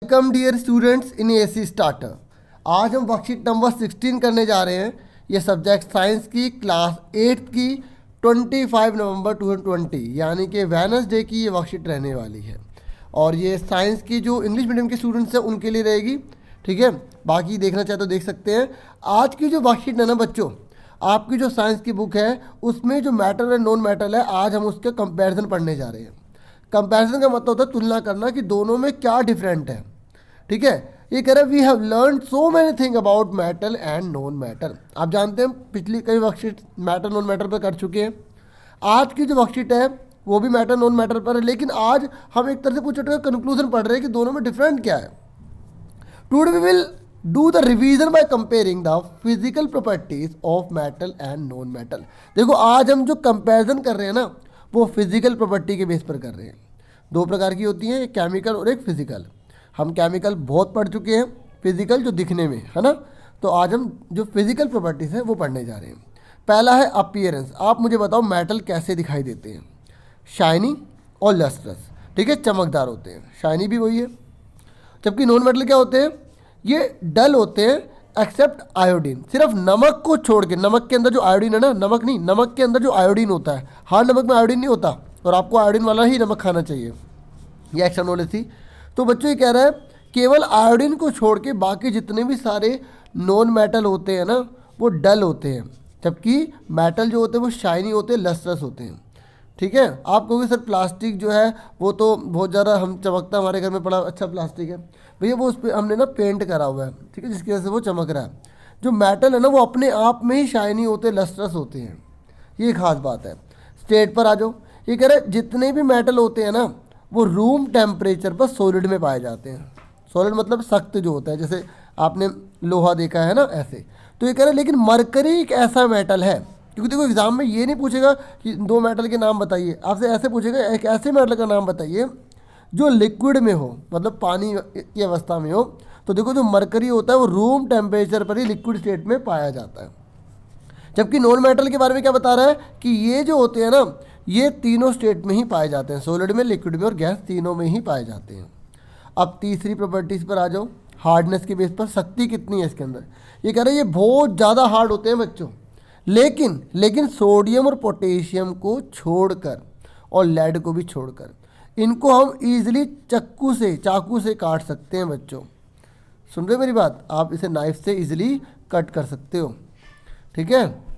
Welcome dear students in AC starter. आज हम worksheet number 16 करने जा रहे हैं। ये सब्जेक्ट साइंस की क्लास 8 की 25 नवंबर 2020 यानी कि वेडनेसडे की ये वर्कशीट रहने वाली है। और ये साइंस की जो इंग्लिश मीडियम के स्टूडेंट्स हैं उनके लिए रहेगी, ठीक है। बाकी देखना चाहे तो देख सकते हैं। आज की जो वर्कशीट है ना बच्चों, आपकी जो साइंस की बुक है उसमें जो मेटल एंड नॉन मेटल है, आज हम उसके कंपैरिजन पढ़ने जा रहे हैं। कंपैरिजन का मतलब होता है तुलना करना कि दोनों में क्या डिफरेंट है, ठीक है। ये कह रहा है we have learn so many thing about metal and non metal. आप जानते हैं पिछली कई वर्कशीट मेटल नॉन मेटल पर कर चुके हैं। आज की जो वर्कशीट है वो भी मेटल नॉन मेटल पर है, लेकिन आज हम एक तरह से कुछ कंक्लूजन पढ़ रहे हैं कि दोनों में डिफरेंट क्या है। Today we will do the revision by comparing the physical properties of metal and non metal. देखो आज हम जो कंपेरिजन कर रहे हैं ना वो फिजिकल प्रॉपर्टी के बेस पर कर रहे हैं। दो प्रकार की होती हैं, एक केमिकल और एक फिजिकल। हम केमिकल बहुत पढ़ चुके हैं, फिजिकल जो दिखने में है ना। तो आज हम जो फिजिकल प्रॉपर्टीज़ है वो पढ़ने जा रहे हैं। पहला है अपीयरेंस। आप मुझे बताओ मेटल कैसे दिखाई देते हैं? शाइनी और लस्ट्रस, ठीक है, चमकदार होते हैं। शाइनी भी वही है। जबकि नॉन मेटल क्या होते हैं? ये डल होते हैं एक्सेप्ट आयोडीन। सिर्फ नमक को छोड़ के, नमक के अंदर जो आयोडीन है ना, नमक नहीं, नमक के अंदर जो आयोडीन होता है, हर नमक में आयोडीन नहीं होता, और आपको आयोडीन वाला ही नमक खाना चाहिए। ये एक्स्ट्रा नॉलेज थी। तो बच्चों ये कह रहा है केवल आयोडीन को छोड़ के बाकी जितने भी सारे नॉन मेटल होते हैं ना वो डल होते हैं, जबकि मेटल जो होते हैं वो शाइनी होते हैं, लस्ट्रस होते हैं, ठीक है। आप कहोगे सर प्लास्टिक जो है वो तो बहुत ज़्यादा हम चमकता, हमारे घर में बड़ा अच्छा प्लास्टिक है भैया, वो उस पर हमने ना पेंट करा हुआ है, ठीक है, जिसकी वजह से वो चमक रहा है। जो मेटल है ना वो अपने आप में ही शाइनी होते हैं, लस्ट्रस होते हैं। ये खास बात है। स्टेट पर आ जाओ। ये कह रहे हैं जितने भी मेटल होते हैं ना वो रूम टेम्परेचर पर सॉलिड में पाए जाते हैं। सॉलिड मतलब सख्त जो होता है, जैसे आपने लोहा देखा है ना, ऐसे। तो ये कह रहे हैं लेकिन मरकरी एक ऐसा मेटल है, क्योंकि देखो एग्जाम में ये नहीं पूछेगा कि दो मेटल के नाम बताइए, आपसे ऐसे पूछेगा एक ऐसे मेटल का नाम बताइए जो लिक्विड में हो, मतलब पानी की अवस्था में हो। तो देखो जो मरकरी होता है वो रूम टेम्परेचर पर ही लिक्विड स्टेट में पाया जाता है। जबकि नॉन मेटल के बारे में क्या बता रहा है कि ये जो होते हैं ना ये तीनों स्टेट में ही पाए जाते हैं, सॉलिड में, लिक्विड में और गैस, तीनों में ही पाए जाते हैं। अब तीसरी प्रॉपर्टीज़ पर आ जाओ। हार्डनेस के बेस पर शक्ति कितनी है इसके अंदर? ये कह रहे हैं ये बहुत ज़्यादा हार्ड होते हैं बच्चों, लेकिन सोडियम और पोटेशियम को छोड़कर और लेड को भी छोड़कर इनको हम ईजिली चाकू से काट सकते हैं बच्चों। सुन रहे मेरी बात? आप इसे नाइफ से ईजिली कट कर सकते हो, ठीक है।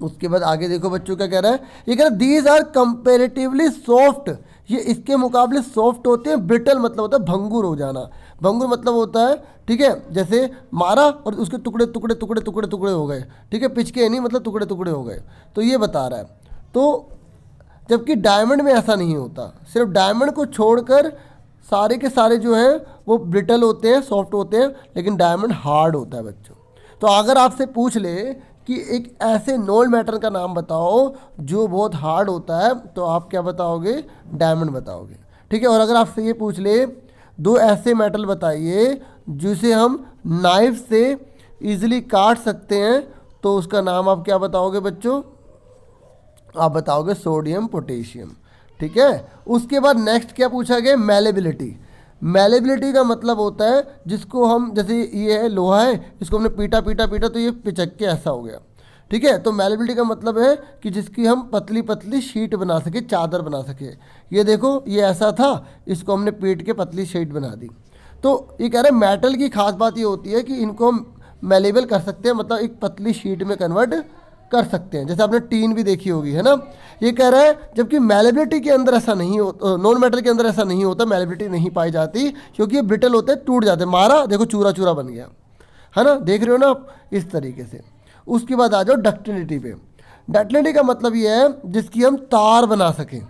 उसके बाद आगे देखो बच्चों क्या कह रहा है। ये कह रहा है दीज आर कंपेरेटिवली सॉफ्ट। ये इसके मुकाबले सॉफ्ट होते हैं। ब्रिटल मतलब होता है भंगुर हो जाना। भंगुर मतलब होता है, ठीक है, जैसे मारा और उसके टुकड़े टुकड़े टुकड़े टुकड़े टुकड़े हो गए, ठीक है, पिचके नहीं, मतलब टुकड़े टुकड़े हो गए। तो ये बता रहा है। तो जबकि डायमंड में ऐसा नहीं होता, सिर्फ डायमंड को छोड़कर सारे के सारे जो हैं वो ब्रिटल होते हैं, सॉफ्ट होते हैं, लेकिन डायमंड हार्ड होता है बच्चों। तो अगर आपसे पूछ ले कि एक ऐसे नॉन मेटल का नाम बताओ जो बहुत हार्ड होता है, तो आप क्या बताओगे? डायमंड बताओगे, ठीक है। और अगर आपसे ये पूछ ले दो ऐसे मेटल बताइए जिसे हम नाइफ से इजीली काट सकते हैं, तो उसका नाम आप क्या बताओगे बच्चों? आप बताओगे सोडियम पोटेशियम, ठीक है। उसके बाद नेक्स्ट क्या पूछा गया? मैलेबिलिटी। मैलेबिलिटी का मतलब होता है जिसको हम, जैसे ये है लोहा है, इसको हमने पीटा पीटा पीटा तो ये पिचक के ऐसा हो गया, ठीक है। तो मैलेबिलिटी का मतलब है कि जिसकी हम पतली पतली शीट बना सके, चादर बना सके। ये देखो ये ऐसा था, इसको हमने पीट के पतली शीट बना दी। तो ये कह रहे हैं मेटल की खास बात ये होती है कि इनको हम मैलेबल कर सकते हैं, मतलब एक पतली शीट में कन्वर्ट कर सकते हैं, जैसे आपने टीन भी देखी होगी, है ना। ये कह रहा है जबकि मैलेबिलिटी के अंदर ऐसा नहीं होता, नॉन मेटल के अंदर ऐसा नहीं होता, मैलेबिलिटी नहीं पाई जाती, क्योंकि ये ब्रिटल होते हैं, टूट जाते हैं। मारा देखो चूरा चूरा बन गया, है ना, देख रहे हो ना आप, इस तरीके से। उसके बाद आ जाओ डक्टिलिटी पे। डक्टिलिटी का मतलब ये है जिसकी हम तार बना सकें।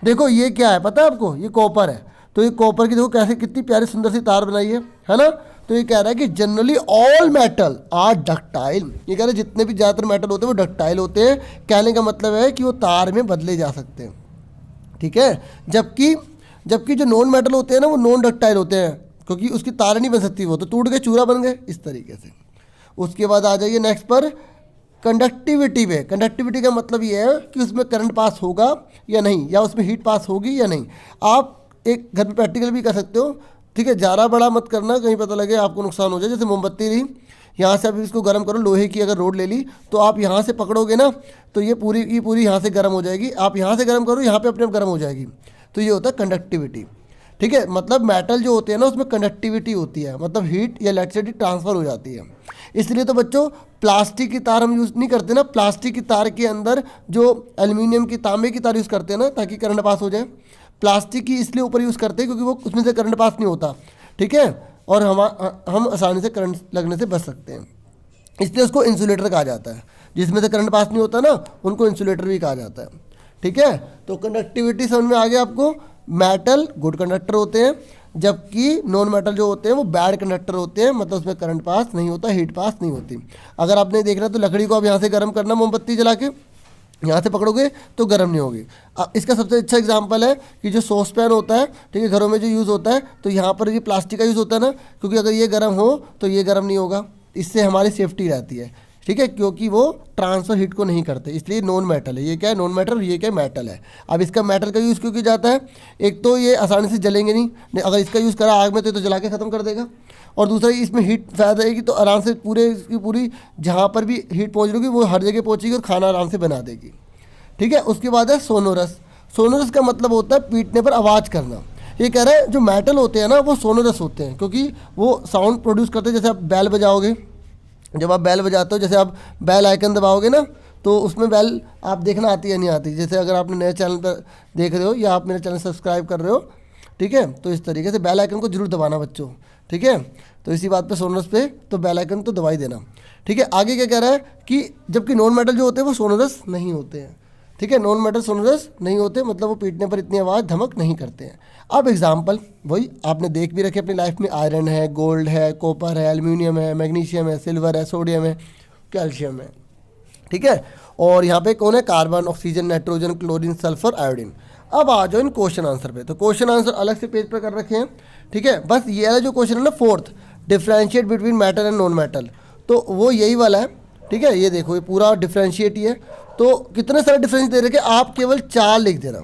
देखो ये क्या है पता है आपको? ये कॉपर है। तो ये कॉपर की देखो कैसे कितनी प्यारी सुंदर सी तार बनाई है ना। तो ये कह रहा है कि generally all metal are ductile. ये कह रहे हैं जितने भी ज़्यादातर मेटल होते हैं वो डक्टाइल होते हैं। कहने का मतलब है कि वो तार में बदले जा सकते हैं, ठीक है। जबकि जो नॉन मेटल होते हैं ना वो नॉन डक्टाइल होते हैं, क्योंकि उसकी तार नहीं बन सकती, वो तो टूट गए, चूरा बन गए, इस तरीके से। उसके बाद आ जाइए नेक्स्ट पर कंडक्टिविटी पे। कंडक्टिविटी का मतलब ये है कि उसमें करंट पास होगा या नहीं, या उसमें हीट पास होगी या नहीं। आप एक घर पे प्रैक्टिकल भी कर सकते हो। ठीक है, ज़्यादा बड़ा मत करना, कहीं पता लगे आपको नुकसान हो जाए। जैसे मोमबत्ती रही, यहाँ से आप इसको गर्म करो, लोहे की अगर रोड ले ली तो आप यहाँ से पकड़ोगे ना तो ये पूरी की पूरी यहाँ से गर्म हो जाएगी। आप यहाँ से गर्म करो, यहाँ पे अपने आप गर्म हो जाएगी। तो ये होता है कंडक्टिविटी। ठीक है, मतलब मेटल जो होते हैं ना उसमें कंडक्टिविटी होती है, मतलब हीट या इलेक्ट्रिसिटी ट्रांसफ़र हो जाती है। इसलिए तो बच्चों प्लास्टिक की तार हम यूज़ नहीं करते ना, प्लास्टिक की तार के अंदर जो एल्यूमिनियम की, तांबे की तार यूज़ करते हैं ना ताकि करंट पास हो जाए। प्लास्टिक की इसलिए ऊपर यूज़ करते हैं क्योंकि वो उसमें से करंट पास नहीं होता। ठीक है, और हम आसानी से करंट लगने से बच सकते हैं, इसलिए उसको इंसुलेटर कहा जाता है। जिसमें से करंट पास नहीं होता ना उनको इंसुलेटर भी कहा जाता है। ठीक है, तो कंडक्टिविटी समझ में आ गया आपको। मेटल गुड कंडक्टर होते हैं, जबकि नॉन मेटल जो होते हैं वो बैड कंडक्टर होते हैं, मतलब उसमें करंट पास नहीं होता, हीट पास नहीं होती। अगर आपने देखना तो लकड़ी को आप यहाँ से गर्म करना, मोमबत्ती जला के यहाँ से पकड़ोगे तो गर्म नहीं होगी। इसका सबसे अच्छा एग्जांपल है कि जो सॉस पैन होता है, ठीक है, घरों में जो यूज़ होता है, तो यहाँ पर ये प्लास्टिक का यूज़ होता है ना, क्योंकि अगर ये गर्म हो तो ये गर्म नहीं होगा, इससे हमारी सेफ्टी रहती है। ठीक है, क्योंकि वो ट्रांसफ़र हीट को नहीं करते, इसलिए नॉन मेटल है। ये क्या है, नॉन मेटल, और ये क्या है, मेटल है। अब इसका मेटल का यूज़ क्यों किया जाता है, एक तो ये आसानी से जलेंगे नहीं, अगर इसका यूज़ करा आग में तो जला के ख़त्म कर देगा, और दूसरा इसमें हीट फ़ायदा रहेगी तो आराम से पूरे इसकी पूरी जहाँ पर भी हीट पहुँच रही वो हर जगह पहुँचेगी और खाना आराम से बना देगी। ठीक है, उसके बाद है सोनोरस। सोनोरस का मतलब होता है पीटने पर आवाज़ करना। ये कह रहे हैं जो मेटल होते हैं ना वो सोनोरस होते हैं क्योंकि वो साउंड प्रोड्यूस करते हैं। जैसे आप बैल बजाओगे, जब आप बैल बजाते हो, जैसे आप बैल आइकन दबाओगे ना तो उसमें बैल आप देखना आती है नहीं आती। जैसे अगर आपने नए चैनल पर देख रहे हो या आप मेरे चैनल सब्सक्राइब कर रहे हो, ठीक है, तो इस तरीके से बैल आइकन को जरूर दबाना बच्चों। ठीक है, तो इसी बात पे सोनोरस पे तो बैल आइकन तो दबाई देना। ठीक है, आगे क्या कह रहा है कि जबकि नॉन मेटल जो होते हैं वो सोनोरस नहीं होते हैं। ठीक है, नॉन मेटल सोनोरस नहीं होते, मतलब वो पीटने पर इतनी आवाज़ धमक नहीं करते हैं। अब एग्जांपल वही आपने देख भी रखे अपनी लाइफ में, आयरन है, गोल्ड है, कॉपर है, एल्यूमिनियम है, मैग्नीशियम है, सिल्वर है, सोडियम है, कैल्शियम है। ठीक है, और यहाँ पे कौन है, carbon, oxygen, nitrogen, chlorine, sulphur, iodine. अब आ जाओ इन क्वेश्चन आंसर पे। तो क्वेश्चन आंसर अलग से पेज पर कर रखे हैं। ठीक है, बस ये वाला जो क्वेश्चन है ना fourth, differentiate between metal and non metal, तो वो यही वाला है। ठीक है, ये देखो ये पूरा डिफ्रेंशिएट ही है। तो कितने सारे डिफरेंस दे रखे, आप केवल 4 लिख देना।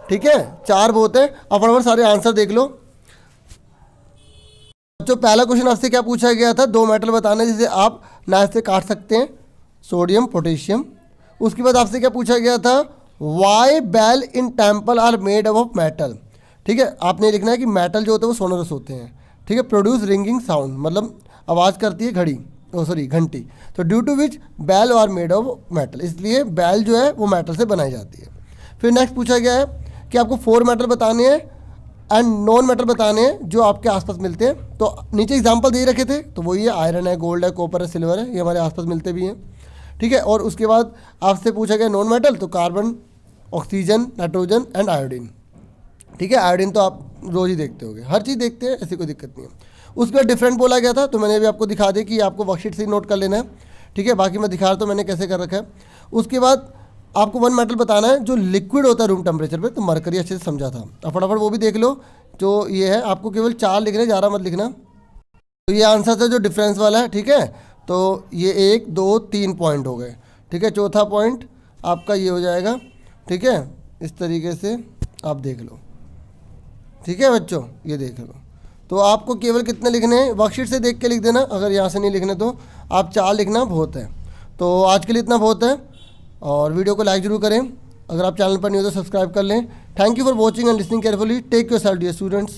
ठीक है, 4 बहुत है। अब फटाफट सारे आंसर देख लो बच्चों। पहला क्वेश्चन आपसे क्या पूछा गया था, 2 मेटल बताना जिसे आप नाइफ से काट सकते हैं, सोडियम, पोटेशियम। उसके बाद आपसे क्या पूछा गया था, why bell in temple are made of metal. ठीक है, आपने लिखना है कि मेटल जो होते हैं वो सोनोरस होते हैं। ठीक है, प्रोड्यूस रिंगिंग साउंड, मतलब आवाज़ करती है घड़ी, घंटी। तो ड्यू टू विच बैल आर मेड ऑफ मेटल, इसलिए बैल जो है वो मेटल से बनाई जाती है। फिर नेक्स्ट पूछा गया है कि आपको 4 मेटल बताने हैं एंड नॉन मेटल बताने हैं जो आपके आसपास मिलते हैं। तो नीचे एग्जांपल दे रखे थे, तो वही है, आयरन है, गोल्ड है, कॉपर है, सिल्वर है, ये हमारे आसपास मिलते भी हैं। ठीक है, और उसके बाद आपसे पूछा गया नॉन मेटल, तो carbon, oxygen, nitrogen and iodine. ठीक है, आयोडीन तो आप रोज़ ही देखते होगे, हर चीज़ देखते हैं, ऐसी कोई दिक्कत नहीं है। उसके बाद डिफरेंट बोला गया था, तो मैंने भी आपको दिखा दी कि आपको वर्कशीट से नोट कर लेना है। ठीक है, बाकी मैं दिखा रहा तो मैंने कैसे कर रखा है। उसके बाद आपको 1 मेटल बताना है जो लिक्विड होता है रूम टेम्परेचर पे, तो मरकरी अच्छे से समझा था। अब फटाफट वो भी देख लो। जो ये है आपको केवल 4 लिखने, ज़्यादा मत लिखना। तो ये आंसर था जो डिफरेंस वाला है। ठीक है, तो ये 1 2 3 पॉइंट हो गए। ठीक है, चौथा पॉइंट आपका ये हो जाएगा। ठीक है, इस तरीके से आप देख लो। ठीक है बच्चों, ये देख लो। तो आपको केवल कितने लिखने हैं, वर्कशीट से देख के लिख देना, अगर यहाँ से नहीं लिखने तो आप 4 लिखना बहुत है। तो आज के लिए इतना बहुत है, और वीडियो को लाइक जरूर करें। अगर आप चैनल पर नहीं हो तो सब्सक्राइब कर लें। Thank you for watching and listening carefully. Take your self dear students.